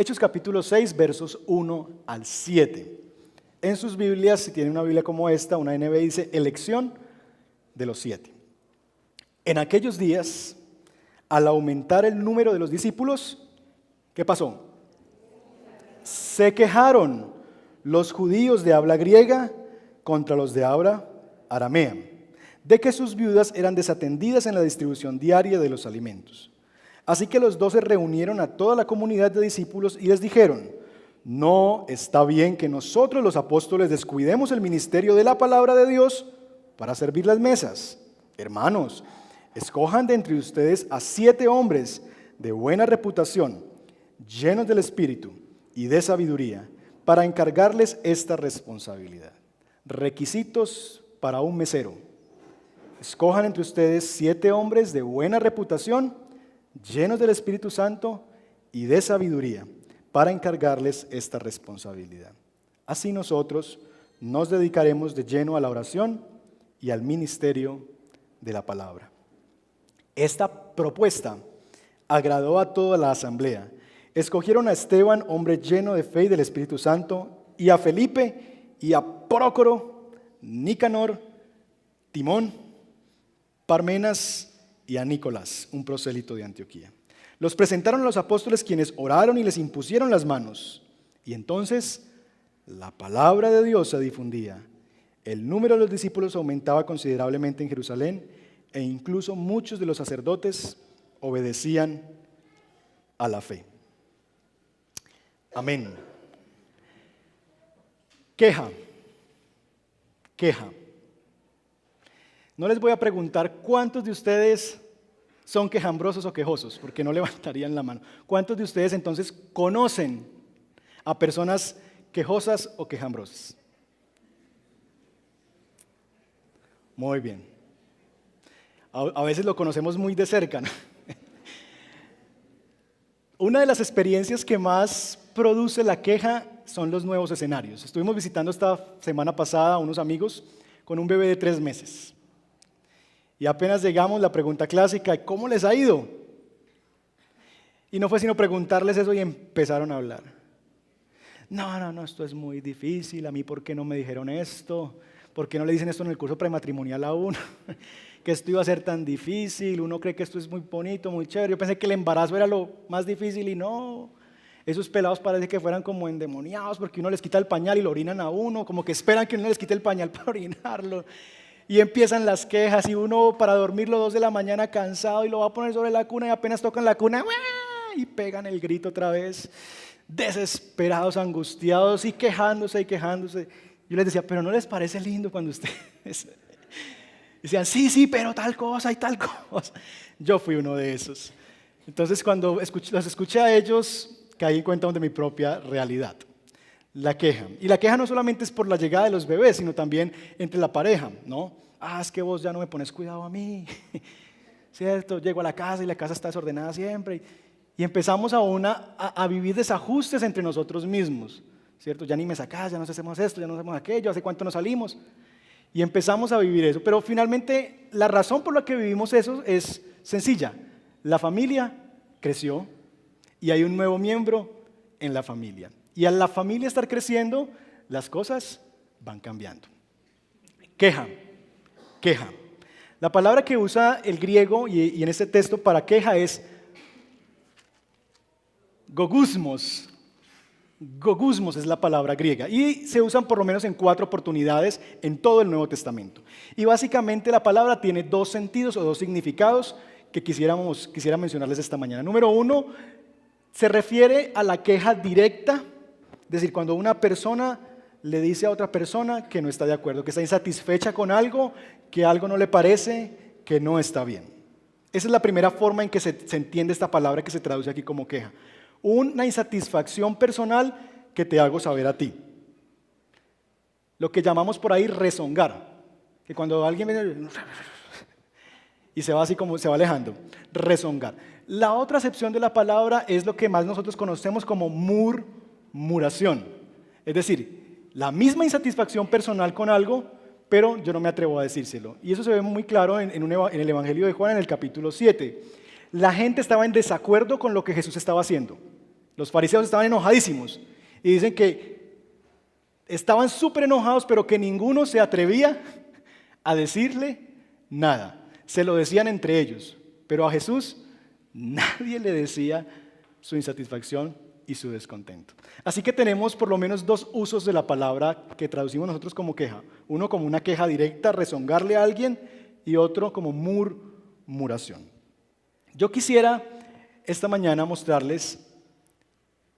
Hechos capítulo 6, versos 1 al 7. En sus Biblias, si tienen una Biblia como esta, una NB dice, elección de los 7. En aquellos días, al aumentar el número de los discípulos, ¿qué pasó? Se quejaron los judíos de habla griega contra los de habla aramea, de que sus viudas eran desatendidas en la distribución diaria de los alimentos. Así que los 12 reunieron a toda la comunidad de discípulos y les dijeron: no está bien que nosotros los apóstoles descuidemos el ministerio de la palabra de Dios para servir las mesas. Hermanos, escojan de entre ustedes a 7 hombres de buena reputación, llenos del Espíritu y de sabiduría, para encargarles esta responsabilidad. Requisitos para un mesero: escojan entre ustedes 7 hombres de buena reputación, llenos del Espíritu Santo y de sabiduría, para encargarles esta responsabilidad. Así nosotros nos dedicaremos de lleno a la oración y al ministerio de la palabra. Esta propuesta agradó a toda la asamblea. Escogieron a Esteban, hombre lleno de fe y del Espíritu Santo, y a Felipe, y a Prócoro, Nicanor, Timón, Parmenas y a Nicolás, un prosélito de Antioquía. Los presentaron a los apóstoles, quienes oraron y les impusieron las manos. Y entonces la palabra de Dios se difundía. El número de los discípulos aumentaba considerablemente en Jerusalén, e incluso muchos de los sacerdotes obedecían a la fe. Amén. Queja. No les voy a preguntar cuántos de ustedes son quejambrosos o quejosos, porque no levantarían la mano. ¿Cuántos de ustedes entonces conocen a personas quejosas o quejambrosas? Muy bien. A veces lo conocemos muy de cerca, ¿no? Una de las experiencias que más produce la queja son los nuevos escenarios. Estuvimos visitando esta semana pasada a unos amigos con un bebé de 3 meses. Y apenas llegamos, la pregunta clásica: ¿cómo les ha ido? Y no fue sino preguntarles eso y empezaron a hablar. No, esto es muy difícil. A mí, ¿por qué no me dijeron esto? ¿Por qué no le dicen esto en el curso prematrimonial a uno? Que esto iba a ser tan difícil. Uno cree que esto es muy bonito, muy chévere. Yo pensé que el embarazo era lo más difícil y no. Esos pelados parece que fueran como endemoniados, porque uno les quita el pañal y lo orinan a uno, como que esperan que uno les quite el pañal para orinarlo. Y empiezan las quejas, y uno para dormirlo 2 de la mañana cansado, y lo va a poner sobre la cuna, y apenas tocan la cuna, ¡uah!, y pegan el grito otra vez, desesperados, angustiados y quejándose. Yo les decía: ¿pero no les parece lindo cuando ustedes decían sí, pero tal cosa y tal cosa? Yo fui uno de esos. Entonces, cuando los escuché a ellos, caí en cuenta de mi propia realidad. La queja. Y la queja no solamente es por la llegada de los bebés, sino también entre la pareja, ¿no? Es que vos ya no me pones cuidado a mí, ¿cierto? Llego a la casa y la casa está desordenada siempre. Y empezamos a vivir desajustes entre nosotros mismos, ¿cierto? Ya ni me sacás, ya no hacemos esto, ya no hacemos aquello, ¿hace cuánto no salimos? Y empezamos a vivir eso. Pero finalmente la razón por la que vivimos eso es sencilla. La familia creció y hay un nuevo miembro en la familia. Y al la familia estar creciendo, las cosas van cambiando. Queja. La palabra que usa el griego y en este texto para queja es gogusmos. Gogusmos es la palabra griega y se usan por lo menos en 4 oportunidades en todo el Nuevo Testamento. Y básicamente la palabra tiene 2 sentidos o 2 significados que quisiera mencionarles esta mañana. Número 1, se refiere a la queja directa, es decir, cuando una persona le dice a otra persona que no está de acuerdo, que está insatisfecha con algo, que algo no le parece, que no está bien. Esa es la primera forma en que se entiende esta palabra que se traduce aquí como queja. Una insatisfacción personal que te hago saber a ti. Lo que llamamos por ahí rezongar, que cuando alguien viene y se va así como se va alejando, rezongar. La otra acepción de la palabra es lo que más nosotros conocemos como murmuración, es decir, la misma insatisfacción personal con algo, pero yo no me atrevo a decírselo. Y eso se ve muy claro en el Evangelio de Juan en el capítulo 7. La gente estaba en desacuerdo con lo que Jesús estaba haciendo. Los fariseos estaban enojadísimos y dicen que estaban súper enojados, pero que ninguno se atrevía a decirle nada. Se lo decían entre ellos, pero a Jesús nadie le decía su insatisfacción y su descontento. Así que tenemos por lo menos dos usos de la palabra que traducimos nosotros como queja. Uno como una queja directa, rezongarle a alguien, y otro como murmuración. Yo quisiera esta mañana mostrarles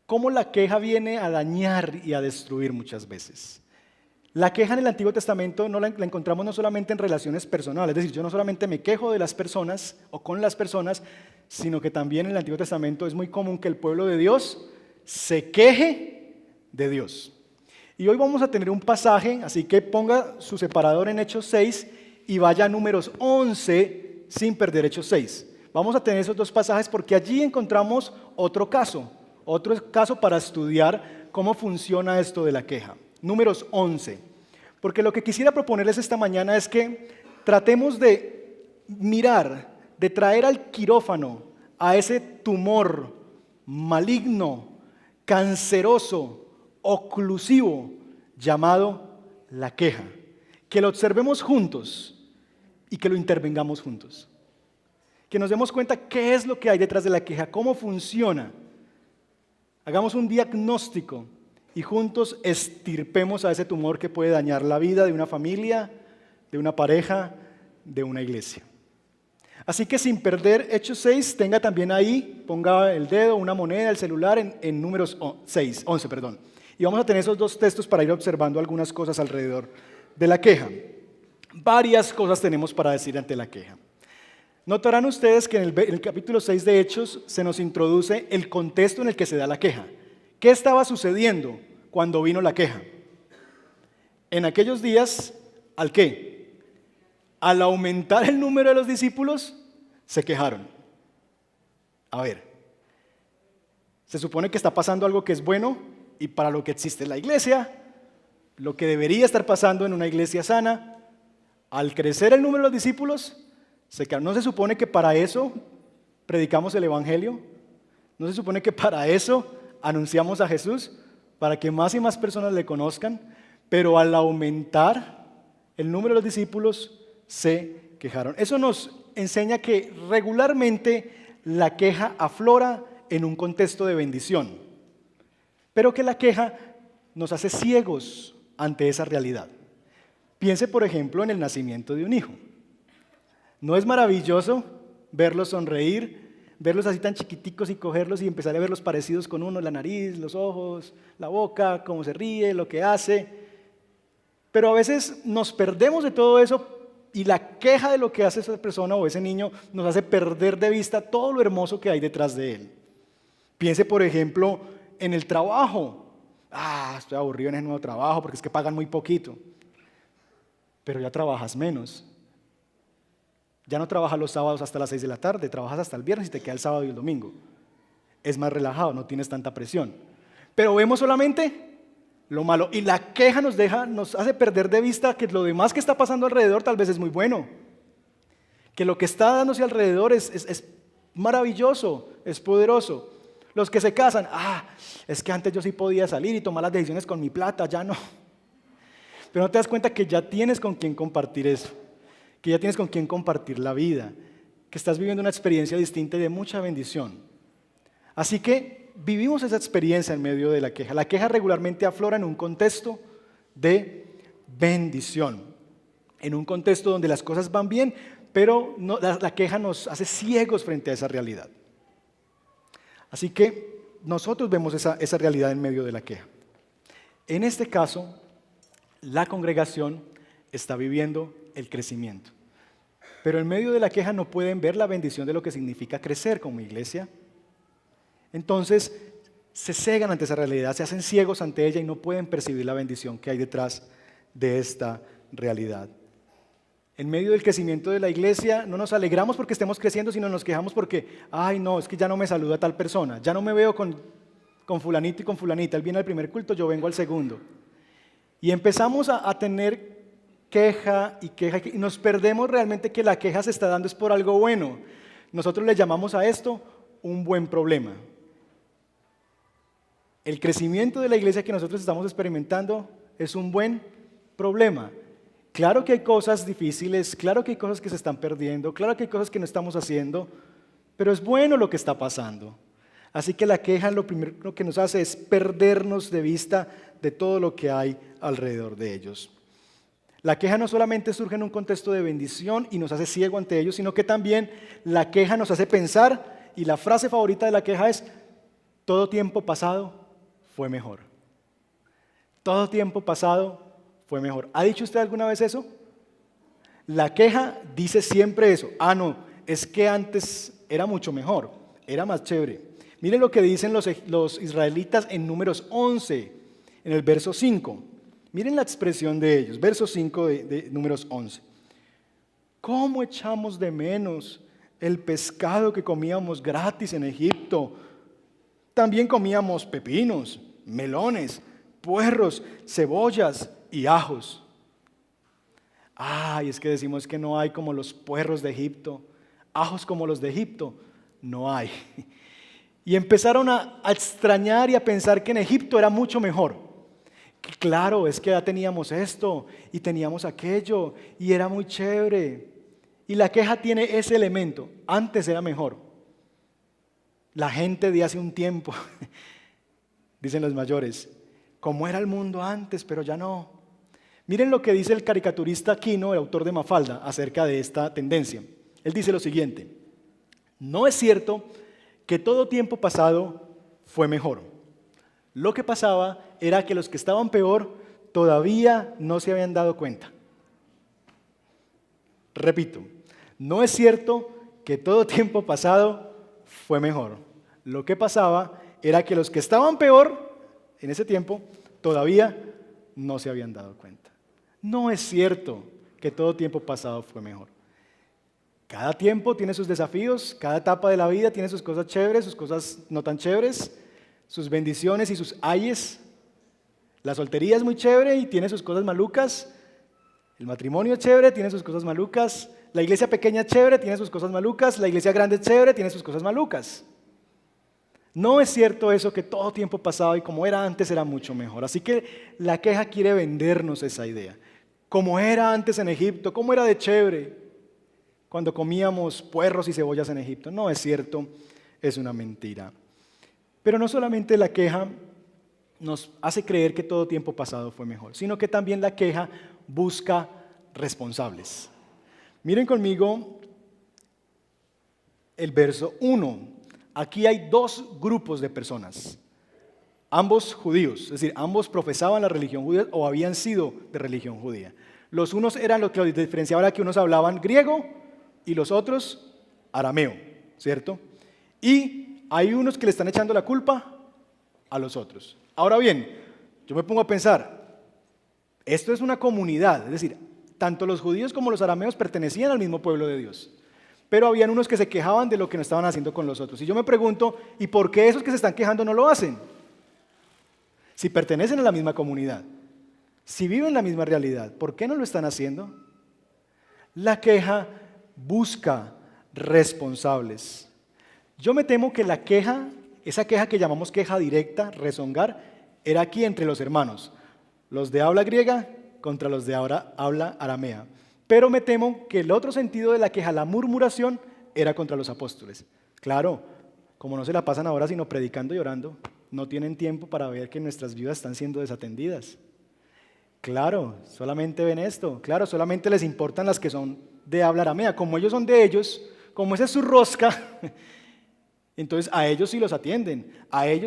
cómo la queja viene a dañar y a destruir muchas veces. La queja en el Antiguo Testamento la encontramos no solamente en relaciones personales, es decir, yo no solamente me quejo de las personas o con las personas, sino que también en el Antiguo Testamento es muy común que el pueblo de Dios se queje de Dios. Y hoy vamos a tener un pasaje, así que ponga su separador en Hechos 6 y vaya a Números 11 sin perder Hechos 6. Vamos a tener esos dos pasajes porque allí encontramos otro caso para estudiar cómo funciona esto de la queja. Números 11. Porque lo que quisiera proponerles esta mañana es que tratemos de mirar, de traer al quirófano a ese tumor maligno, canceroso, oclusivo, llamado la queja. Que lo observemos juntos y que lo intervengamos juntos. Que nos demos cuenta qué es lo que hay detrás de la queja, cómo funciona. Hagamos un diagnóstico y juntos extirpemos a ese tumor que puede dañar la vida de una familia, de una pareja, de una iglesia. Así que sin perder Hechos 6, tenga también ahí, ponga el dedo, una moneda, el celular en Números 11. Y vamos a tener esos dos textos para ir observando algunas cosas alrededor de la queja. Varias cosas tenemos para decir ante la queja. Notarán ustedes que en el capítulo 6 de Hechos se nos introduce el contexto en el que se da la queja. ¿Qué estaba sucediendo cuando vino la queja? En aquellos días, ¿al qué? Al aumentar el número de los discípulos, se quejaron. A ver, se supone que está pasando algo que es bueno y para lo que existe la iglesia, lo que debería estar pasando en una iglesia sana. Al crecer el número de los discípulos, ¿no se supone que para eso predicamos el evangelio? ¿No se supone que para eso anunciamos a Jesús? Para que más y más personas le conozcan. Pero al aumentar el número de los discípulos, se quejaron. Eso nos enseña que regularmente la queja aflora en un contexto de bendición, pero que la queja nos hace ciegos ante esa realidad. Piense, por ejemplo, en el nacimiento de un hijo. ¿No es maravilloso verlos sonreír, verlos así tan chiquiticos y cogerlos y empezar a verlos parecidos con uno, la nariz, los ojos, la boca, cómo se ríe, lo que hace? Pero a veces nos perdemos de todo eso y la queja de lo que hace esa persona o ese niño nos hace perder de vista todo lo hermoso que hay detrás de él. Piense, por ejemplo, en el trabajo. Estoy aburrido en ese nuevo trabajo porque es que pagan muy poquito. Pero ya trabajas menos. Ya no trabajas los sábados hasta las 6 de la tarde, trabajas hasta el viernes y te queda el sábado y el domingo. Es más relajado, no tienes tanta presión. Pero vemos solamente lo malo. Y la queja nos hace perder de vista que lo demás que está pasando alrededor tal vez es muy bueno. Que lo que está dándose alrededor es maravilloso, es poderoso. Los que se casan, es que antes yo sí podía salir y tomar las decisiones con mi plata, ya no. Pero no te das cuenta que ya tienes con quién compartir eso, que ya tienes con quién compartir la vida, que estás viviendo una experiencia distinta y de mucha bendición. Así que vivimos esa experiencia en medio de la queja. La queja regularmente aflora en un contexto de bendición, en un contexto donde las cosas van bien, pero la queja nos hace ciegos frente a esa realidad. Así que nosotros vemos esa realidad en medio de la queja. En este caso, la congregación está viviendo el crecimiento. Pero en medio de la queja no pueden ver la bendición de lo que significa crecer como iglesia. Entonces se cegan ante esa realidad, se hacen ciegos ante ella y no pueden percibir la bendición que hay detrás de esta realidad. En medio del crecimiento de la iglesia no nos alegramos porque estemos creciendo, sino nos quejamos porque, no, es que ya no me saluda tal persona, ya no me veo con fulanito y con fulanita, él viene al primer culto, yo vengo al segundo. Y empezamos a tener queja y nos perdemos realmente que la queja se está dando es por algo bueno. Nosotros le llamamos a esto un buen problema. El crecimiento de la iglesia que nosotros estamos experimentando es un buen problema. Claro que hay cosas difíciles, claro que hay cosas que se están perdiendo, claro que hay cosas que no estamos haciendo, pero es bueno lo que está pasando. Así que la queja lo primero que nos hace es perdernos de vista de todo lo que hay alrededor de ellos. La queja no solamente surge en un contexto de bendición y nos hace ciego ante ellos, sino que también la queja nos hace pensar, y la frase favorita de la queja es: todo tiempo pasado fue mejor. Todo tiempo pasado fue mejor. ¿Ha dicho usted alguna vez eso? La queja dice siempre eso. No, es que antes era mucho mejor, era más chévere. Miren lo que dicen los israelitas en Números 11, en el verso 5. Miren la expresión de ellos, verso 5 de Números 11. ¿Cómo echamos de menos el pescado que comíamos gratis en Egipto? También comíamos pepinos, melones, puerros, cebollas y ajos. Es que decimos que no hay como los puerros de Egipto, ajos como los de Egipto, no hay. Y empezaron a extrañar y a pensar que en Egipto era mucho mejor. Que claro, es que ya teníamos esto y teníamos aquello y era muy chévere. Y la queja tiene ese elemento: antes era mejor. La gente de hace un tiempo, dicen los mayores, como era el mundo antes, pero ya no. Miren lo que dice el caricaturista Quino, el autor de Mafalda, acerca de esta tendencia. Él dice lo siguiente: no es cierto que todo tiempo pasado fue mejor. Lo que pasaba era que los que estaban peor todavía no se habían dado cuenta. Repito, no es cierto que todo tiempo pasado fue mejor. Lo que pasaba era que los que estaban peor en ese tiempo todavía no se habían dado cuenta. No es cierto que todo tiempo pasado fue mejor. Cada tiempo tiene sus desafíos, cada etapa de la vida tiene sus cosas chéveres, sus cosas no tan chéveres, sus bendiciones y sus ayes. La soltería es muy chévere y tiene sus cosas malucas. El matrimonio es chévere, tiene sus cosas malucas. La iglesia pequeña es chévere, tiene sus cosas malucas. La iglesia grande es chévere, tiene sus cosas malucas. No es cierto eso que todo tiempo pasado y como era antes era mucho mejor. Así que la queja quiere vendernos esa idea. Como era antes en Egipto, como era de chévere cuando comíamos puerros y cebollas en Egipto. No es cierto, es una mentira. Pero no solamente la queja nos hace creer que todo tiempo pasado fue mejor, sino que también la queja busca responsables. Miren conmigo el verso 1. Aquí hay dos grupos de personas, ambos judíos, es decir, ambos profesaban la religión judía o habían sido de religión judía. Los unos eran lo que los diferenciaba, era que unos hablaban griego y los otros arameo, ¿cierto? Y hay unos que le están echando la culpa a los otros. Ahora bien, yo me pongo a pensar, esto es una comunidad, es decir, tanto los judíos como los arameos pertenecían al mismo pueblo de Dios, pero habían unos que se quejaban de lo que no estaban haciendo con los otros. Y yo me pregunto, ¿y por qué esos que se están quejando no lo hacen? Si pertenecen a la misma comunidad, si viven la misma realidad, ¿por qué no lo están haciendo? La queja busca responsables. Yo me temo que la queja, esa queja que llamamos queja directa, rezongar, era aquí entre los hermanos, los de habla griega contra los de habla aramea. Pero me temo que el otro sentido de la queja, la murmuración, era contra los apóstoles. Claro, como no se la pasan ahora sino predicando y orando, no tienen tiempo para ver que nuestras vidas están siendo desatendidas. Claro, solamente ven esto. Claro, solamente les importan las que son de habla aramea. Como ellos son de ellos, como esa es su rosca, entonces a ellos sí los atienden.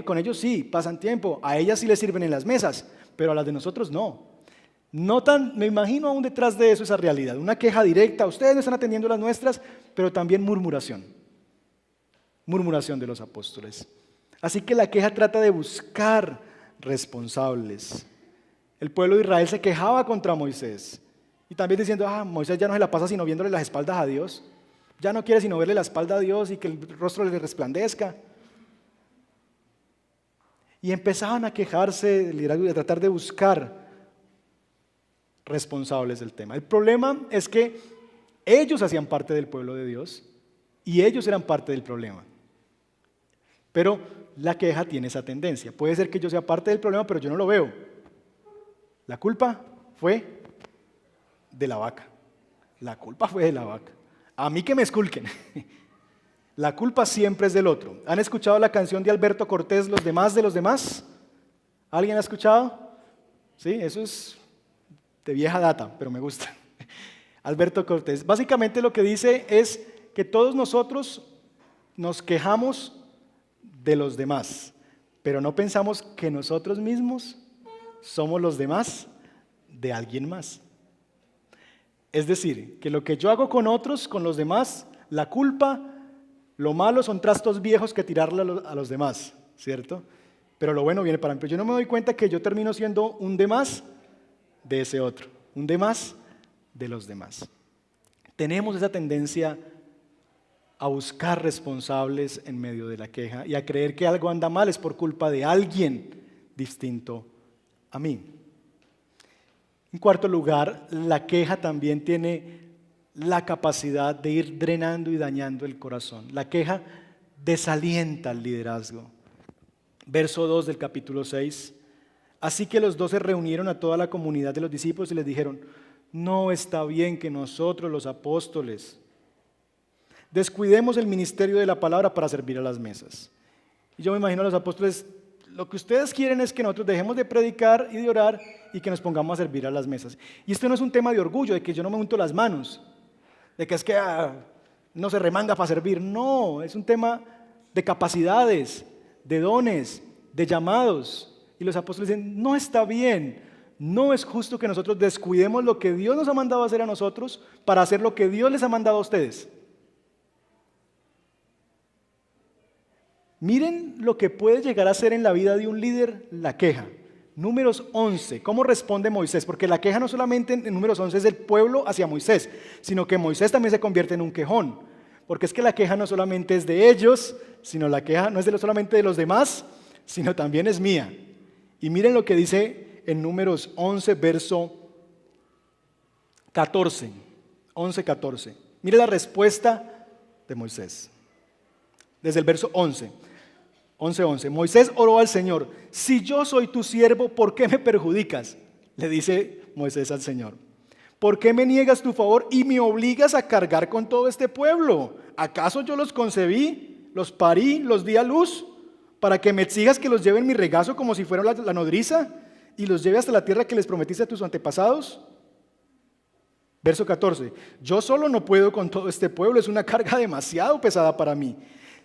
Con ellos sí pasan tiempo. A ellas sí les sirven en las mesas, pero a las de nosotros no. Me imagino aún detrás de eso esa realidad. Una queja directa. Ustedes no están atendiendo las nuestras, pero también murmuración. Murmuración de los apóstoles. Así que la queja trata de buscar responsables. El pueblo de Israel se quejaba contra Moisés y también diciendo, Moisés ya no se la pasa sino viéndole las espaldas a Dios, ya no quiere sino verle la espalda a Dios y que el rostro le resplandezca. Y empezaban a quejarse del liderazgo y a tratar de buscar responsables del tema. El problema es que ellos hacían parte del pueblo de Dios y ellos eran parte del problema. Pero la queja tiene esa tendencia. Puede ser que yo sea parte del problema, pero yo no lo veo. La culpa fue de la vaca. La culpa fue de la vaca. A mí que me esculquen. La culpa siempre es del otro. ¿Han escuchado la canción de Alberto Cortés, Los demás de los demás? ¿Alguien ha escuchado? Sí, eso es de vieja data, pero me gusta. Alberto Cortés. Básicamente lo que dice es que todos nosotros nos quejamos de los demás, pero no pensamos que nosotros mismos somos los demás de alguien más. Es decir, que lo que yo hago con otros, con los demás, la culpa, lo malo son trastos viejos que tirarle a los demás, ¿cierto? Pero lo bueno viene para mí. Pero yo no me doy cuenta que yo termino siendo un demás de ese otro, un demás de los demás. Tenemos esa tendencia a buscar responsables en medio de la queja y a creer que algo anda mal es por culpa de alguien distinto a mí. En cuarto lugar, la queja también tiene la capacidad de ir drenando y dañando el corazón. La queja desalienta el liderazgo. Verso 2 del capítulo 6. Así que los 12 reunieron a toda la comunidad de los discípulos y les dijeron: no está bien que nosotros los apóstoles descuidemos el ministerio de la palabra para servir a las mesas. Y yo me imagino a los apóstoles: lo que ustedes quieren es que nosotros dejemos de predicar y de orar y que nos pongamos a servir a las mesas. Y esto no es un tema de orgullo, de que yo no me unto las manos, de que es que no se remanga para servir. No, es un tema de capacidades, de dones, de llamados. Y los apóstoles dicen: no está bien, no es justo que nosotros descuidemos lo que Dios nos ha mandado a hacer a nosotros para hacer lo que Dios les ha mandado a ustedes. Miren lo que puede llegar a ser en la vida de un líder la queja. Números 11, ¿cómo responde Moisés? Porque la queja no solamente en Números 11 es del pueblo hacia Moisés, sino que Moisés también se convierte en un quejón. Porque es que la queja no solamente es de ellos, sino la queja no es solamente de los demás, sino también es mía. Y miren lo que dice en Números 11, verso 14. 11:14. Mire la respuesta de Moisés. Desde el verso 11. 11:11. Moisés oró al Señor: si yo soy tu siervo, ¿por qué me perjudicas? Le dice Moisés al Señor: ¿por qué me niegas tu favor y me obligas a cargar con todo este pueblo? ¿Acaso yo los concebí, los parí, los di a luz, para que me exigas que los lleve en mi regazo como si fuera la nodriza y los lleve hasta la tierra que les prometiste a tus antepasados? Verso 14. Yo solo no puedo con todo este pueblo, es una carga demasiado pesada para mí.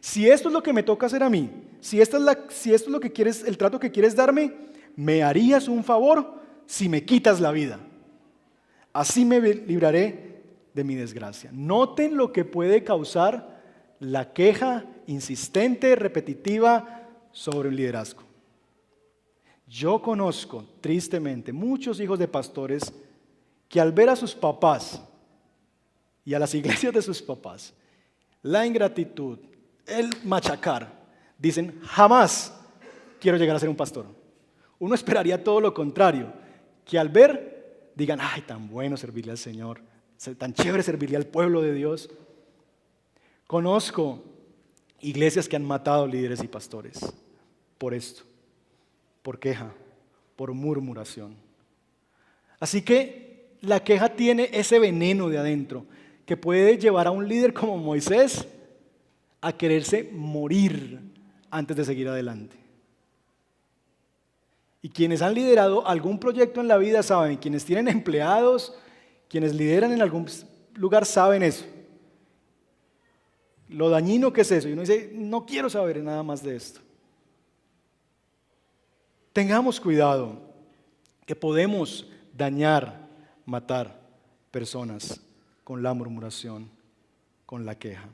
Si esto es lo que me toca hacer a mí, si esto es lo que quieres, el trato que quieres darme, me harías un favor si me quitas la vida. Así me libraré de mi desgracia. Noten lo que puede causar la queja insistente, repetitiva sobre el liderazgo. Yo conozco, tristemente, muchos hijos de pastores que al ver a sus papás y a las iglesias de sus papás, la ingratitud, el machacar, dicen: jamás quiero llegar a ser un pastor. Uno esperaría todo lo contrario, que al ver digan: ay, tan bueno servirle al Señor, tan chévere servirle al pueblo de Dios. Conozco iglesias que han matado líderes y pastores por esto, por queja, por murmuración. Así que la queja tiene ese veneno de adentro que puede llevar a un líder como Moisés a quererse morir antes de seguir adelante. Y quienes han liderado algún proyecto en la vida saben, quienes tienen empleados, quienes lideran en algún lugar saben eso. Lo dañino que es eso. Y uno dice: no quiero saber nada más de esto. Tengamos cuidado, que podemos dañar, matar personas con la murmuración, con la queja.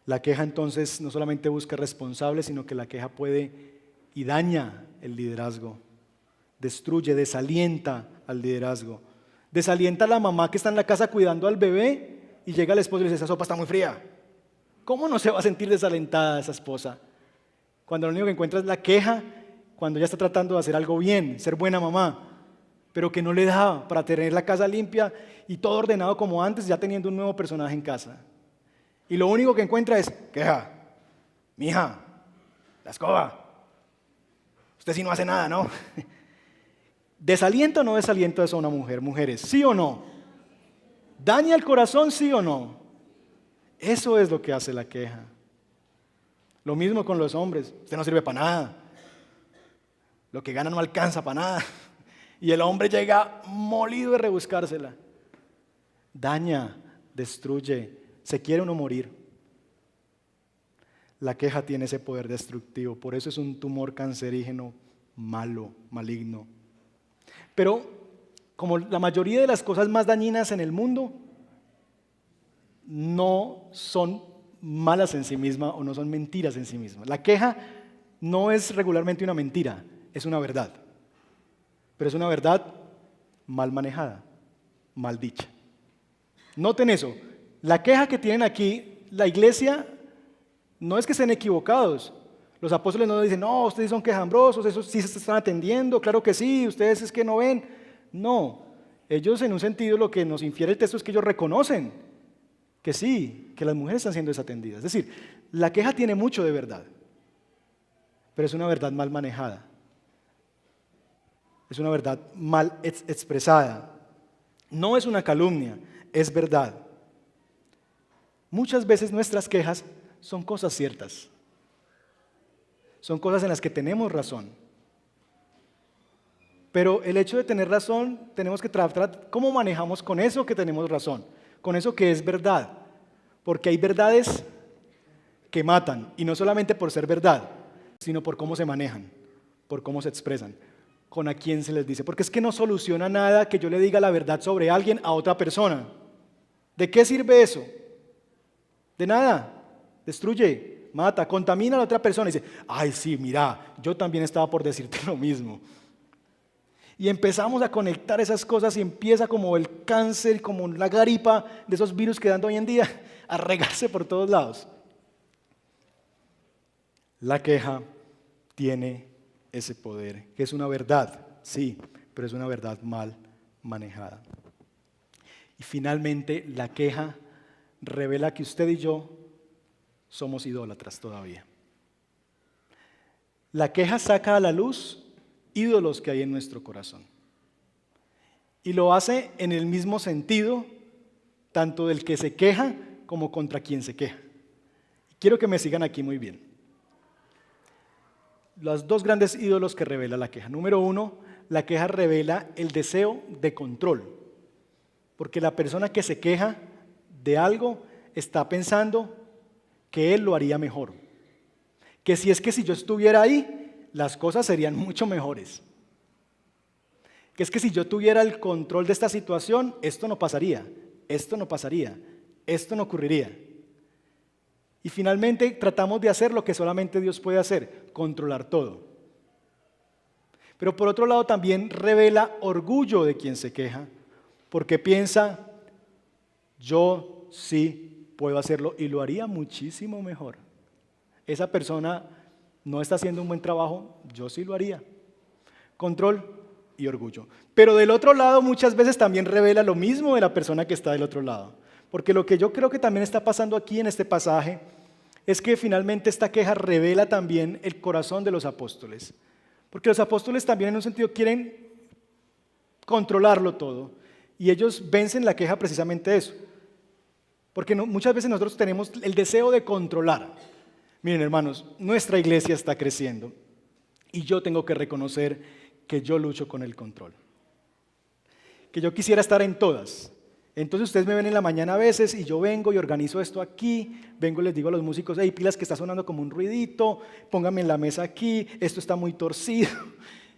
La queja entonces no solamente busca responsables, sino que la queja puede y daña el liderazgo, destruye, desalienta al liderazgo, desalienta a la mamá que está en la casa cuidando al bebé y llega el esposo y le dice: esa sopa está muy fría. ¿Cómo no se va a sentir desalentada esa esposa? Cuando lo único que encuentra es la queja, cuando ella está tratando de hacer algo bien, ser buena mamá, pero que no le da para tener la casa limpia y todo ordenado como antes, ya teniendo un nuevo personaje en casa. Y lo único que encuentra es queja. Mija, La escoba. Usted sí no hace nada, ¿no? ¿Desalienta o no desalienta eso a una mujer? Mujeres, ¿sí o no? ¿Daña el corazón, sí o no? Eso es lo que hace la queja. Lo mismo con los hombres. Usted no sirve para nada. Lo que gana no alcanza para nada. Y el hombre llega molido de rebuscársela. Daña, destruye, se quiere uno morir. La queja tiene ese poder destructivo, por eso es un tumor cancerígeno malo, maligno. Pero como la mayoría de las cosas más dañinas en el mundo no son malas en sí mismas o no son mentiras en sí mismas. La queja no es regularmente una mentira, es una verdad. Pero es una verdad mal manejada, mal dicha. Noten eso, la queja que tienen aquí, la iglesia, no es que estén equivocados. Los apóstoles no dicen, no, ustedes son quejambrosos, esos sí se están atendiendo, claro que sí, ustedes es que no ven. No, ellos en un sentido lo que nos infiere el texto es que ellos reconocen que sí, que las mujeres están siendo desatendidas. Es decir, la queja tiene mucho de verdad, pero es una verdad mal manejada. Es una verdad mal expresada. No es una calumnia, es verdad. Muchas veces nuestras quejas son cosas ciertas. Son cosas en las que tenemos razón. Pero el hecho de tener razón, tenemos que tratar cómo manejamos con eso que tenemos razón, con eso que es verdad. Porque hay verdades que matan, y no solamente por ser verdad, sino por cómo se manejan, por cómo se expresan, con a quién se les dice. Porque es que no soluciona nada que yo le diga la verdad sobre alguien a otra persona. ¿De qué sirve eso? De nada. Destruye, mata, contamina a la otra persona y dice, ay sí, mira, yo también estaba por decirte lo mismo. Y empezamos a conectar esas cosas y empieza como el cáncer, como la gripa de esos virus que dan hoy en día a regarse por todos lados. La queja tiene ese poder, que es una verdad, sí, pero es una verdad mal manejada. Y finalmente la queja revela que usted y yo somos idólatras todavía. La queja saca a la luz ídolos que hay en nuestro corazón. Y lo hace en el mismo sentido, tanto del que se queja como contra quien se queja. Quiero que me sigan aquí muy bien. Los dos grandes ídolos que revela la queja. Número uno, la queja revela el deseo de control. Porque la persona que se queja de algo está pensando que él lo haría mejor. Que si yo estuviera ahí, las cosas serían mucho mejores. Que es que si yo tuviera el control de esta situación, esto no pasaría, esto no pasaría, esto no ocurriría. Y finalmente tratamos de hacer lo que solamente Dios puede hacer, controlar todo. Pero por otro lado también revela orgullo de quien se queja, porque piensa, yo sí puedo hacerlo y lo haría muchísimo mejor. Esa persona no está haciendo un buen trabajo, yo sí lo haría. Control y orgullo. Pero del otro lado muchas veces también revela lo mismo de la persona que está del otro lado. Porque lo que yo creo que también está pasando aquí en este pasaje es que finalmente esta queja revela también el corazón de los apóstoles. Porque los apóstoles también en un sentido quieren controlarlo todo. Y ellos vencen la queja precisamente de eso. Porque muchas veces nosotros tenemos el deseo de controlar. Miren, hermanos, nuestra iglesia está creciendo. Y yo tengo que reconocer que yo lucho con el control. Que yo quisiera estar en todas. Entonces ustedes me ven en la mañana a veces y yo vengo y organizo esto aquí, vengo y les digo a los músicos, hey, pilas que está sonando como un ruidito, pónganme en la mesa aquí, esto está muy torcido,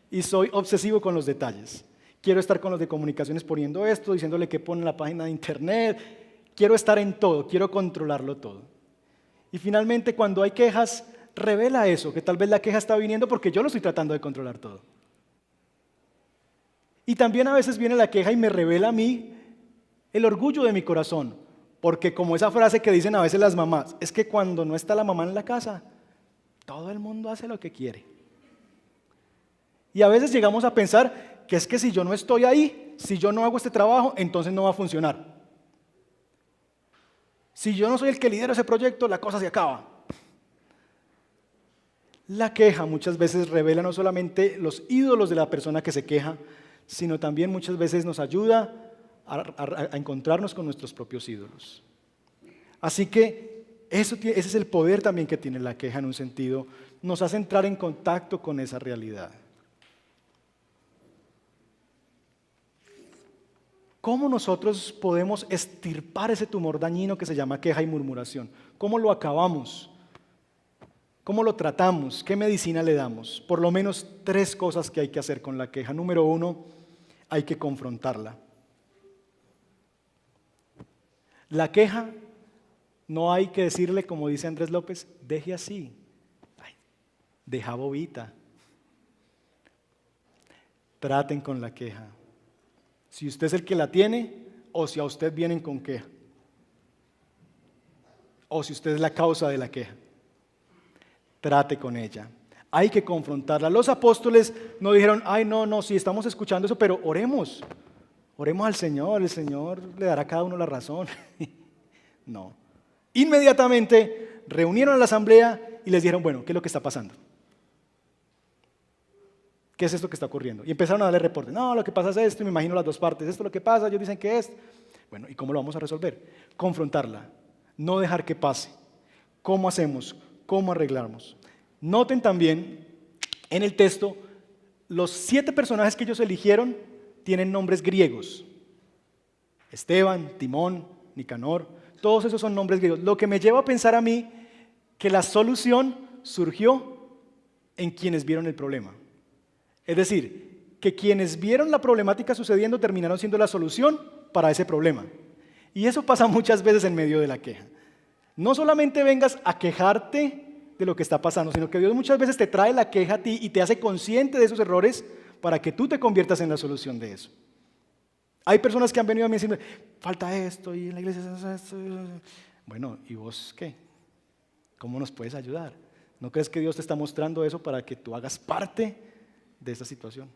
y soy obsesivo con los detalles. Quiero estar con los de comunicaciones poniendo esto, diciéndole que ponen la página de internet, quiero estar en todo, quiero controlarlo todo. Y finalmente cuando hay quejas, revela eso, que tal vez la queja está viniendo porque yo lo estoy tratando de controlar todo. Y también a veces viene la queja y me revela a mí el orgullo de mi corazón, porque como esa frase que dicen a veces las mamás, es que cuando no está la mamá en la casa, todo el mundo hace lo que quiere. Y a veces llegamos a pensar que es que si yo no estoy ahí, si yo no hago este trabajo, entonces no va a funcionar. Si yo no soy el que lidera ese proyecto, la cosa se acaba. La queja muchas veces revela no solamente los ídolos de la persona que se queja, sino también muchas veces nos ayuda a encontrarnos con nuestros propios ídolos. Así que ese es el poder también que tiene la queja en un sentido, nos hace entrar en contacto con esa realidad. ¿Cómo nosotros podemos extirpar ese tumor dañino que se llama queja y murmuración? ¿Cómo lo acabamos? ¿Cómo lo tratamos? ¿Qué medicina le damos? Por lo menos 3 cosas que hay que hacer con la queja. Número 1, hay que confrontarla. La queja no hay que decirle, como dice Andrés López, deje así. Ay, deja bobita. Traten con la queja. Si usted es el que la tiene o si a usted vienen con queja. O si usted es la causa de la queja. Trate con ella. Hay que confrontarla. Los apóstoles no dijeron, ay no, sí estamos escuchando eso, pero oremos. Oremos al Señor, el Señor le dará a cada uno la razón. No. Inmediatamente reunieron a la asamblea y les dijeron, bueno, ¿qué es lo que está pasando? ¿Qué es esto que está ocurriendo? Y empezaron a darle reporte. No, lo que pasa es esto, y me imagino las 2 partes. Esto es lo que pasa, ellos dicen que es. Bueno, ¿y cómo lo vamos a resolver? Confrontarla, no dejar que pase. ¿Cómo hacemos? ¿Cómo arreglamos? Noten también en el texto, los 7 personajes que ellos eligieron tienen nombres griegos. Esteban, Timón, Nicanor, todos esos son nombres griegos. Lo que me lleva a pensar a mí que la solución surgió en quienes vieron el problema. Es decir, que quienes vieron la problemática sucediendo terminaron siendo la solución para ese problema. Y eso pasa muchas veces en medio de la queja. No solamente vengas a quejarte de lo que está pasando, sino que Dios muchas veces te trae la queja a ti y te hace consciente de esos errores para que tú te conviertas en la solución de eso. Hay personas que han venido a mí y decirme, falta esto y en la iglesia se hace esto. Bueno, ¿y vos qué? ¿Cómo nos puedes ayudar? ¿No crees que Dios te está mostrando eso para que tú hagas parte de esta situación?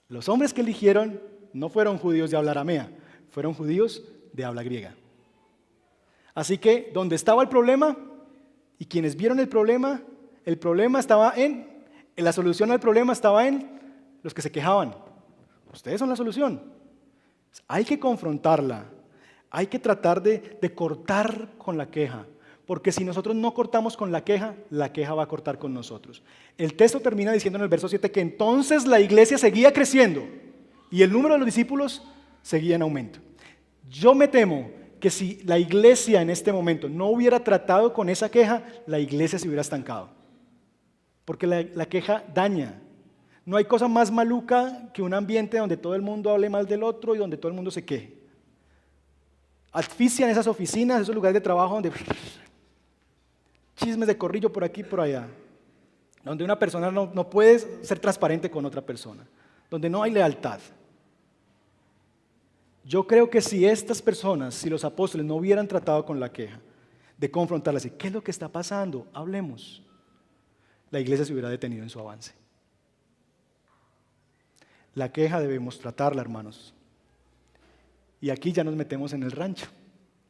Los hombres que eligieron no fueron judíos de habla aramea, fueron judíos de habla griega. Así que donde estaba el problema y quienes vieron el problema estaba la solución al problema estaba en los que se quejaban. Ustedes son la solución. Hay que confrontarla, hay que tratar de cortar con la queja. Porque si nosotros no cortamos con la queja va a cortar con nosotros. El texto termina diciendo en el verso 7 que entonces la iglesia seguía creciendo y el número de los discípulos seguía en aumento. Yo me temo que si la iglesia en este momento no hubiera tratado con esa queja, la iglesia se hubiera estancado. Porque la queja daña. No hay cosa más maluca que un ambiente donde todo el mundo hable mal del otro y donde todo el mundo se queje. Asfixian esas oficinas, esos lugares de trabajo donde chismes de corrillo por aquí y por allá, donde una persona no puede ser transparente con otra persona, donde no hay lealtad. Yo creo que si estas personas, si los apóstoles no hubieran tratado con la queja, de confrontarla, ¿qué es lo que está pasando? Hablemos. La iglesia se hubiera detenido en su avance. La queja debemos tratarla, hermanos. Y aquí ya nos metemos en el rancho,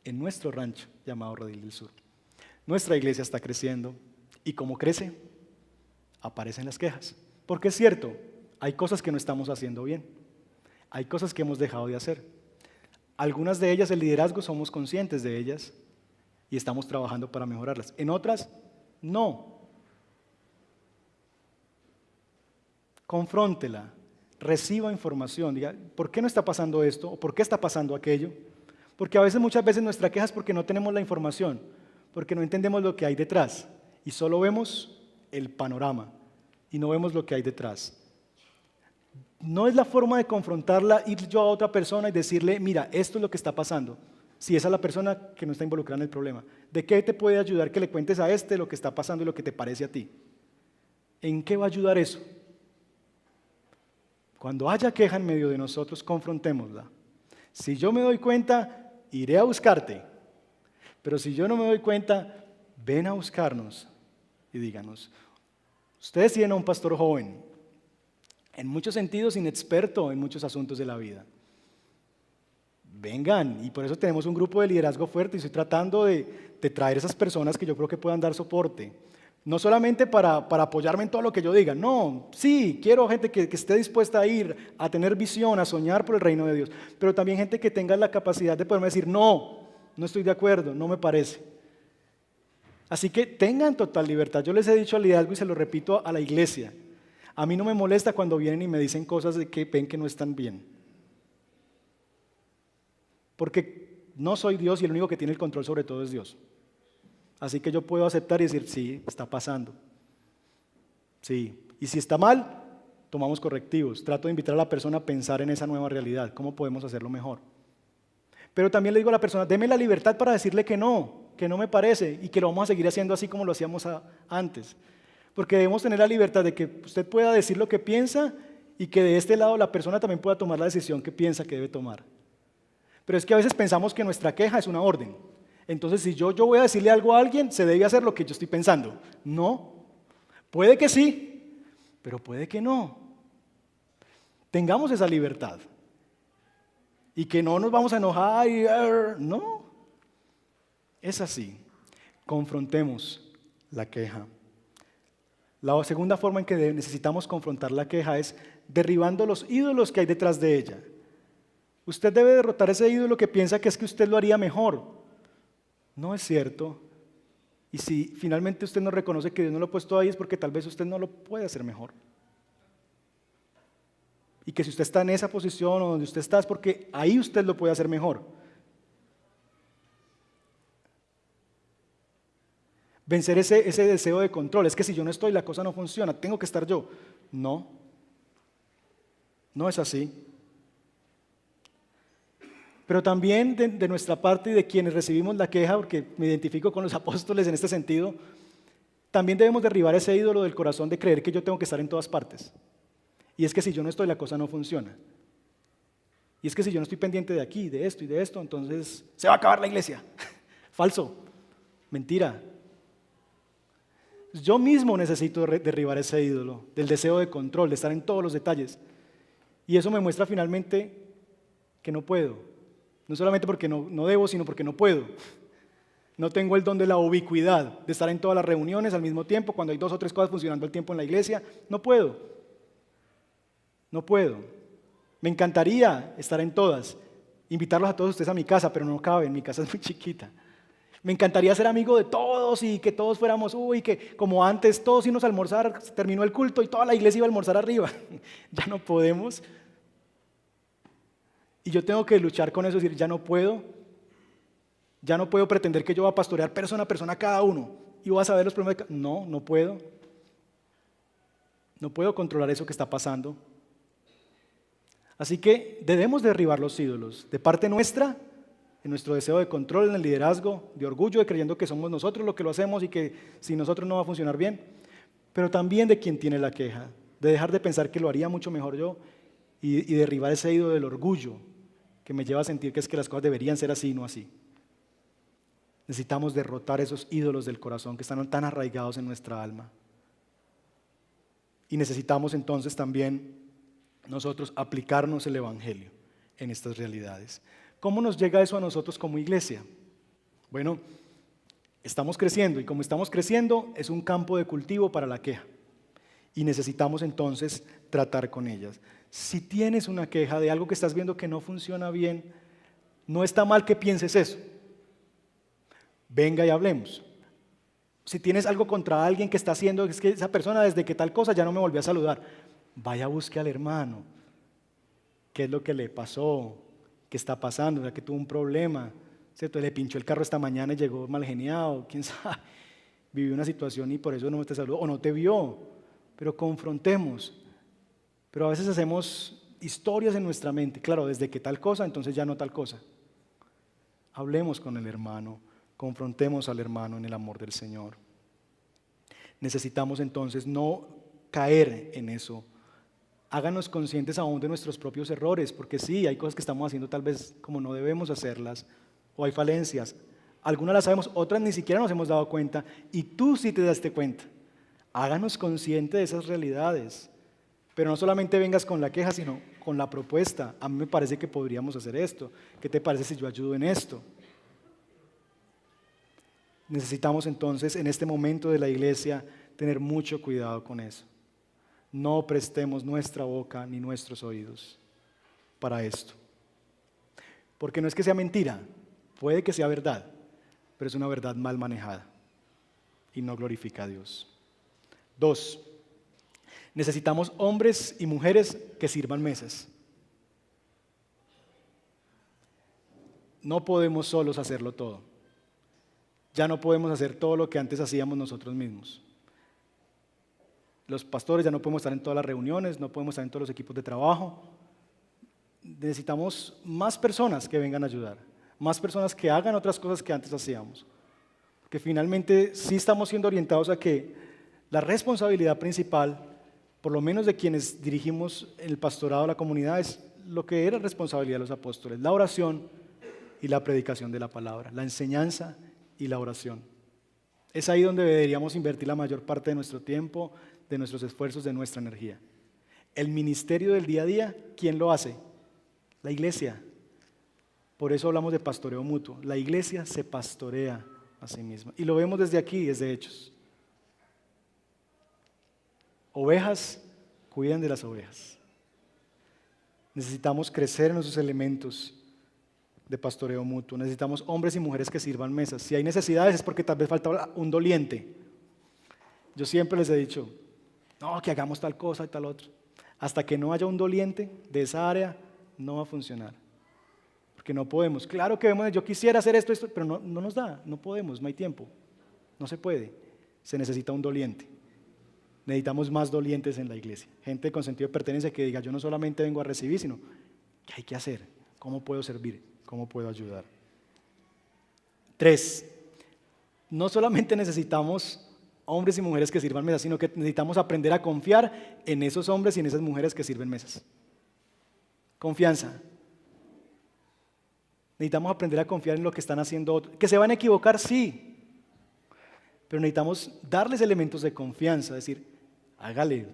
en nuestro rancho llamado Redil del Sur. Nuestra iglesia está creciendo y como crece, aparecen las quejas. Porque es cierto, hay cosas que no estamos haciendo bien. Hay cosas que hemos dejado de hacer. Algunas de ellas, el liderazgo, somos conscientes de ellas y estamos trabajando para mejorarlas. En otras, no. Confróntela, reciba información, diga, ¿por qué no está pasando esto? ¿O por qué está pasando aquello? Porque muchas veces nuestra queja es porque no tenemos la información, porque no entendemos lo que hay detrás y solo vemos el panorama y no vemos lo que hay detrás. No es la forma de confrontarla, ir yo a otra persona y decirle, mira, esto es lo que está pasando. Si esa es la persona que no está involucrada en el problema, ¿de qué te puede ayudar que le cuentes a lo que está pasando y lo que te parece a ti? ¿En qué va a ayudar eso? Cuando haya queja en medio de nosotros, confrontémosla. Si yo me doy cuenta, iré a buscarte. Pero si yo no me doy cuenta, ven a buscarnos y díganos. Ustedes tienen a un pastor joven, en muchos sentidos inexperto en muchos asuntos de la vida. Vengan, y por eso tenemos un grupo de liderazgo fuerte y estoy tratando de traer esas personas que yo creo que puedan dar soporte. No solamente para apoyarme en todo lo que yo diga, no, sí, quiero gente que esté dispuesta a ir, a tener visión, a soñar por el reino de Dios, pero también gente que tenga la capacidad de poderme decir, no, no estoy de acuerdo, no me parece. Así que tengan total libertad. Yo les he dicho al liderazgo y se lo repito a la iglesia, a mí no me molesta cuando vienen y me dicen cosas de que ven que no están bien. Porque no soy Dios y el único que tiene el control sobre todo es Dios. Así que yo puedo aceptar y decir, sí, está pasando. Sí, y si está mal, tomamos correctivos. Trato de invitar a la persona a pensar en esa nueva realidad, cómo podemos hacerlo mejor. Pero también le digo a la persona, deme la libertad para decirle que no me parece y que lo vamos a seguir haciendo así como lo hacíamos antes. Porque debemos tener la libertad de que usted pueda decir lo que piensa y que de este lado la persona también pueda tomar la decisión que piensa que debe tomar. Pero es que a veces pensamos que nuestra queja es una orden. Entonces, si yo voy a decirle algo a alguien, se debe hacer lo que yo estoy pensando. No, puede que sí, pero puede que no. Tengamos esa libertad. Y que no nos vamos a enojar y no. Es así. Confrontemos la queja. La segunda forma en que necesitamos confrontar la queja es derribando los ídolos que hay detrás de ella. Usted debe derrotar ese ídolo que piensa que es que usted lo haría mejor. No es cierto. Y si finalmente usted no reconoce que Dios no lo ha puesto ahí es porque tal vez usted no lo puede hacer mejor. Y que si usted está en esa posición o donde usted está es porque ahí usted lo puede hacer mejor. Vencer ese deseo de control. Es que si yo no estoy, la cosa no funciona. Tengo que estar yo. No. No es así. Pero también de nuestra parte y de quienes recibimos la queja, porque me identifico con los apóstoles en este sentido, también debemos derribar ese ídolo del corazón de creer que yo tengo que estar en todas partes. Y es que si yo no estoy, la cosa no funciona. Y es que si yo no estoy pendiente de aquí, de esto y de esto, entonces se va a acabar la iglesia. Falso. Mentira. Yo mismo necesito derribar ese ídolo del deseo de control, de estar en todos los detalles. Y eso me muestra finalmente que no puedo. No solamente porque no debo, sino porque no puedo. No tengo el don de la ubicuidad, de estar en todas las reuniones al mismo tiempo, cuando hay 2 o 3 cosas funcionando al tiempo en la iglesia. No puedo. No puedo. Me encantaría estar en todas, invitarlos a todos ustedes a mi casa, pero no cabe, mi casa es muy chiquita. Me encantaría ser amigo de todos y que todos fuéramos, que como antes todos íbamos a almorzar, terminó el culto y toda la iglesia iba a almorzar arriba. Ya no podemos. Y yo tengo que luchar con eso, decir, ya no puedo pretender que yo voy a pastorear persona a persona a cada uno y voy a saber los problemas. No puedo. No puedo controlar eso que está pasando. Así que debemos derribar los ídolos, de parte nuestra, en nuestro deseo de control, en el liderazgo, de orgullo, de creyendo que somos nosotros los que lo hacemos y que sin nosotros no va a funcionar bien, pero también de quien tiene la queja, de dejar de pensar que lo haría mucho mejor yo y derribar ese ídolo del orgullo que me lleva a sentir que es que las cosas deberían ser así y no así. Necesitamos derrotar esos ídolos del corazón que están tan arraigados en nuestra alma. Y necesitamos entonces también nosotros aplicarnos el Evangelio en estas realidades. ¿Cómo nos llega eso a nosotros como iglesia? Bueno, estamos creciendo y como estamos creciendo es un campo de cultivo para la queja. Y necesitamos entonces tratar con ellas. Si tienes una queja de algo que estás viendo que no funciona bien, no está mal que pienses eso. Venga y hablemos. Si tienes algo contra alguien que está haciendo, es que esa persona desde que tal cosa ya no me volvió a saludar, vaya, busque al hermano. ¿Qué es lo que le pasó? ¿Qué está pasando? O sea, que tuvo un problema, ¿cierto? Le pinchó el carro esta mañana y llegó mal geniado, quién sabe. Vivió una situación y por eso no te saludó o no te vio. Pero confrontemos. Pero a veces hacemos historias en nuestra mente. Claro, desde que tal cosa, entonces ya no tal cosa. Hablemos con el hermano. Confrontemos al hermano en el amor del Señor. Necesitamos entonces no caer en eso. Háganos conscientes aún de nuestros propios errores, porque sí, hay cosas que estamos haciendo tal vez como no debemos hacerlas, o hay falencias. Algunas las sabemos, otras ni siquiera nos hemos dado cuenta, y tú sí te daste cuenta. Háganos conscientes de esas realidades, pero no solamente vengas con la queja, sino con la propuesta. A mí me parece que podríamos hacer esto. ¿Qué te parece si yo ayudo en esto? Necesitamos entonces en este momento de la iglesia tener mucho cuidado con eso. No prestemos nuestra boca ni nuestros oídos para esto. Porque no es que sea mentira, puede que sea verdad, pero es una verdad mal manejada y no glorifica a Dios. 2, necesitamos hombres y mujeres que sirvan mesas. No podemos solos hacerlo todo. Ya no podemos hacer todo lo que antes hacíamos nosotros mismos. Los pastores ya no podemos estar en todas las reuniones, no podemos estar en todos los equipos de trabajo. Necesitamos más personas que vengan a ayudar, más personas que hagan otras cosas que antes hacíamos. Porque finalmente sí estamos siendo orientados a que la responsabilidad principal, por lo menos de quienes dirigimos el pastorado de la comunidad, es lo que era responsabilidad de los apóstoles: la oración y la predicación de la palabra, la enseñanza y la oración. Es ahí donde deberíamos invertir la mayor parte de nuestro tiempo, de nuestros esfuerzos, de nuestra energía. El ministerio del día a día, ¿quién lo hace? La iglesia. Por eso hablamos de pastoreo mutuo. La iglesia se pastorea a sí misma. Y lo vemos desde aquí, desde Hechos. Ovejas cuidan de las ovejas. Necesitamos crecer en esos elementos de pastoreo mutuo. Necesitamos hombres y mujeres que sirvan mesas. Si hay necesidades es porque tal vez falta un doliente. Yo siempre les he dicho, no, que hagamos tal cosa y tal otra. Hasta que no haya un doliente de esa área, no va a funcionar. Porque no podemos. Claro que vemos, yo quisiera hacer esto, pero no nos da, no podemos, no hay tiempo. No se puede. Se necesita un doliente. Necesitamos más dolientes en la iglesia. Gente con sentido de pertenencia que diga, yo no solamente vengo a recibir, sino, ¿qué hay que hacer? ¿Cómo puedo servir? ¿Cómo puedo ayudar? 3, no solamente necesitamos hombres y mujeres que sirvan mesas, sino que necesitamos aprender a confiar en esos hombres y en esas mujeres que sirven mesas. Confianza. Necesitamos aprender a confiar en lo que están haciendo otros. ¿Que se van a equivocar? Sí. Pero necesitamos darles elementos de confianza, decir, hágale.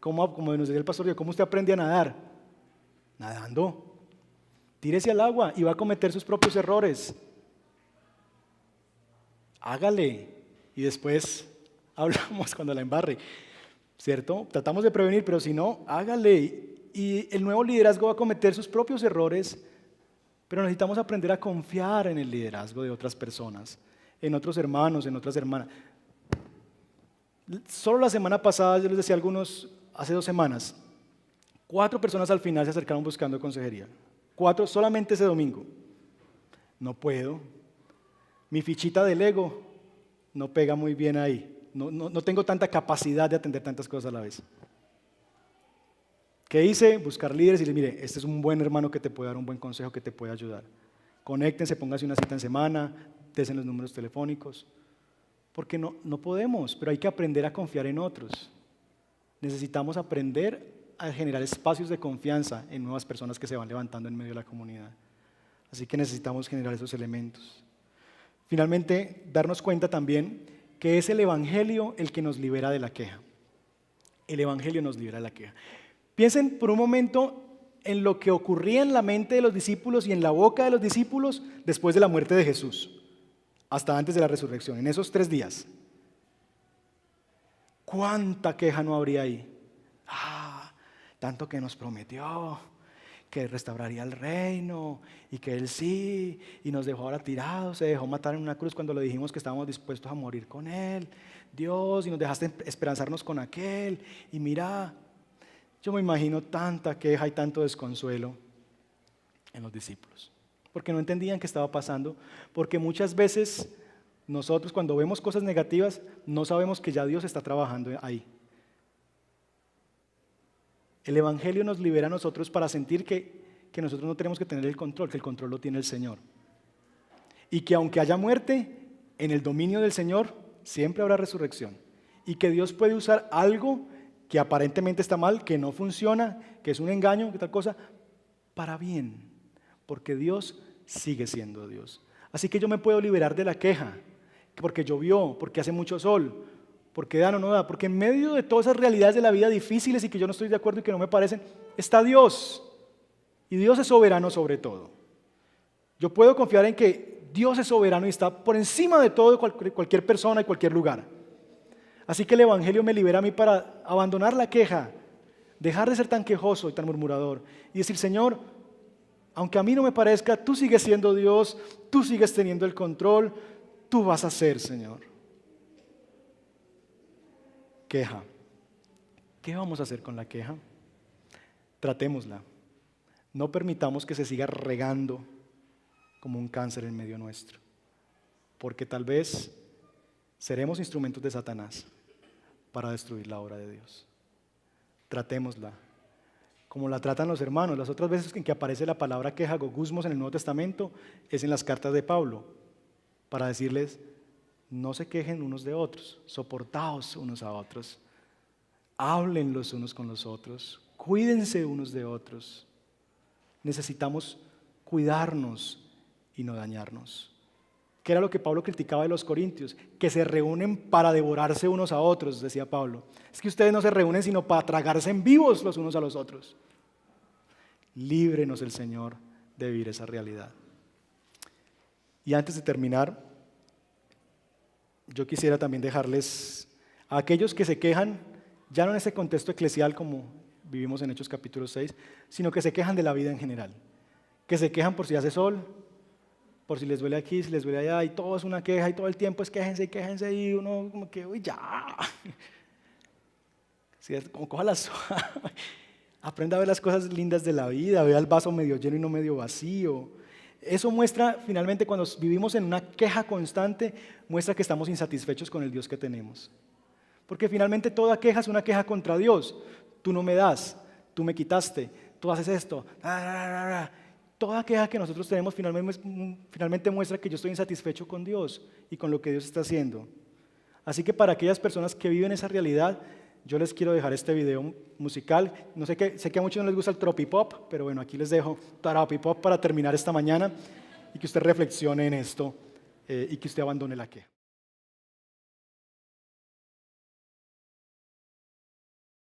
Como nos decía el pastor, ¿cómo usted aprende a nadar? Nadando. Tírese al agua y va a cometer sus propios errores. Hágale. Y después hablamos cuando la embarre. ¿Cierto? Tratamos de prevenir, pero si no, hágale. Y el nuevo liderazgo va a cometer sus propios errores, pero necesitamos aprender a confiar en el liderazgo de otras personas, en otros hermanos, en otras hermanas. Solo la semana pasada, yo les decía a algunos, hace 2 semanas, 4 personas al final se acercaron buscando consejería. 4 solamente ese domingo. No puedo. Mi fichita del ego no pega muy bien ahí. No tengo tanta capacidad de atender tantas cosas a la vez. ¿Qué hice? Buscar líderes y decirles, mire, este es un buen hermano que te puede dar un buen consejo, que te puede ayudar. Conéctense, pónganse una cita en semana, desen los números telefónicos. Porque no podemos, pero hay que aprender a confiar en otros. Necesitamos aprender a generar espacios de confianza en nuevas personas que se van levantando en medio de la comunidad. Así que necesitamos generar esos elementos. Finalmente, darnos cuenta también que es el Evangelio el que nos libera de la queja. El Evangelio nos libera de la queja. Piensen por un momento en lo que ocurría en la mente de los discípulos y en la boca de los discípulos después de la muerte de Jesús, hasta antes de la resurrección, en esos 3 días. ¿Cuánta queja no habría ahí? Tanto que nos prometió que restauraría el reino y que Él sí, y nos dejó ahora tirados, se dejó matar en una cruz cuando le dijimos que estábamos dispuestos a morir con Él. Dios, y nos dejaste esperanzarnos con aquel, y mira, yo me imagino tanta queja y tanto desconsuelo en los discípulos, porque no entendían qué estaba pasando, porque muchas veces nosotros cuando vemos cosas negativas no sabemos que ya Dios está trabajando ahí. El Evangelio nos libera a nosotros para sentir que nosotros no tenemos que tener el control, que el control lo tiene el Señor. Y que aunque haya muerte, en el dominio del Señor siempre habrá resurrección. Y que Dios puede usar algo que aparentemente está mal, que no funciona, que es un engaño, que tal cosa, para bien. Porque Dios sigue siendo Dios. Así que yo me puedo liberar de la queja, porque llovió, porque hace mucho sol, porque da o no da, porque en medio de todas esas realidades de la vida difíciles y que yo no estoy de acuerdo y que no me parecen, está Dios. Y Dios es soberano sobre todo. Yo puedo confiar en que Dios es soberano y está por encima de todo, cualquier persona y cualquier lugar. Así que el Evangelio me libera a mí para abandonar la queja, dejar de ser tan quejoso y tan murmurador y decir, Señor, aunque a mí no me parezca, tú sigues siendo Dios, tú sigues teniendo el control, tú vas a ser, Señor. Queja. ¿Qué vamos a hacer con la queja? Tratémosla. No permitamos que se siga regando como un cáncer en medio nuestro, porque tal vez seremos instrumentos de Satanás para destruir la obra de Dios. Tratémosla como la tratan los hermanos. Las otras veces en que aparece la palabra queja, gogusmos en el Nuevo Testamento, es en las cartas de Pablo, para decirles, no se quejen unos de otros, soportaos unos a otros, hablen los unos con los otros, cuídense unos de otros. Necesitamos cuidarnos y no dañarnos. ¿Qué era lo que Pablo criticaba de los corintios? Que se reúnen para devorarse unos a otros, decía Pablo. Es que ustedes no se reúnen sino para tragarse en vivos los unos a los otros. Líbrenos el Señor de vivir esa realidad. Y antes de terminar, yo quisiera también dejarles a aquellos que se quejan, ya no en ese contexto eclesial como vivimos en Hechos capítulo 6, sino que se quejan de la vida en general. Que se quejan por si hace sol, por si les duele aquí, si les duele allá, y todo es una queja, y todo el tiempo es quéjense, y uno como que, uy, ya. Sí, como cójala suave. Aprenda a ver las cosas lindas de la vida, vea el vaso medio lleno y no medio vacío. Eso muestra, finalmente, cuando vivimos en una queja constante, muestra que estamos insatisfechos con el Dios que tenemos. Porque finalmente toda queja es una queja contra Dios. Tú no me das, tú me quitaste, tú haces esto. Toda queja que nosotros tenemos finalmente muestra que yo estoy insatisfecho con Dios y con lo que Dios está haciendo. Así que para aquellas personas que viven esa realidad, yo les quiero dejar este video musical. No sé sé que a muchos no les gusta el tropipop, pero bueno, aquí les dejo tropipop para terminar esta mañana y que usted reflexione en esto y que usted abandone la queja.